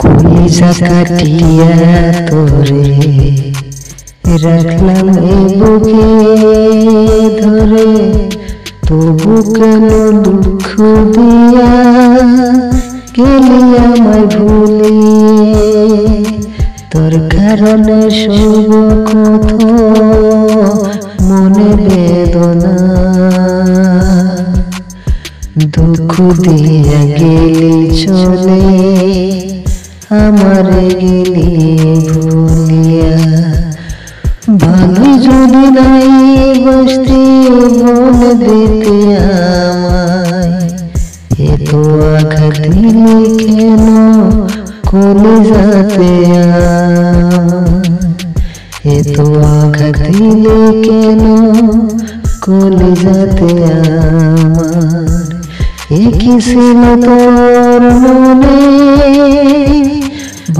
কলিজা কাটিয়া তোরে রাখলাম এই বুকে ধরে, তবু কেন দুঃখ দিয়া গেলি আমায় ভুলিয়ে। তোর কারণে সব কত মনে বেদনা, দুঃখ দিয়া গেলি চলে আমারে গেলি ভুলিয়া। ভালো যদি নাই বসতে বলে দিতে আমায়, এত আঘাত দিলে কেন কলিজাতে এত আঘাত দিলে কেন কলিজাতে আমার। কি ছিল তোর মনে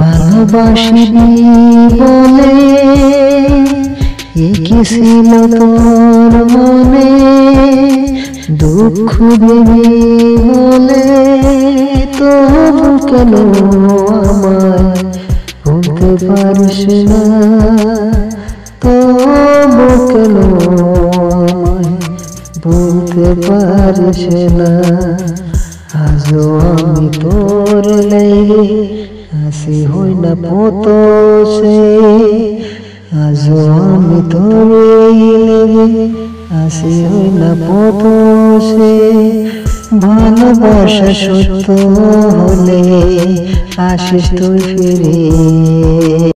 ভালোবাসিনি বলে, কি ছিল তোর মনে দুঃখ দিবি বলে, তবু কেন আমায় ভুলতে পারিস না, তবু কেন আমায় ভুলতে পারিস না। আজও আমি তোর লেগে হাসি হই না পত সে, আজও আমি তোর লেগে হাসি হই না পত সে। ভালোবাসা সত্য হলে আসিস তুই ফিরে।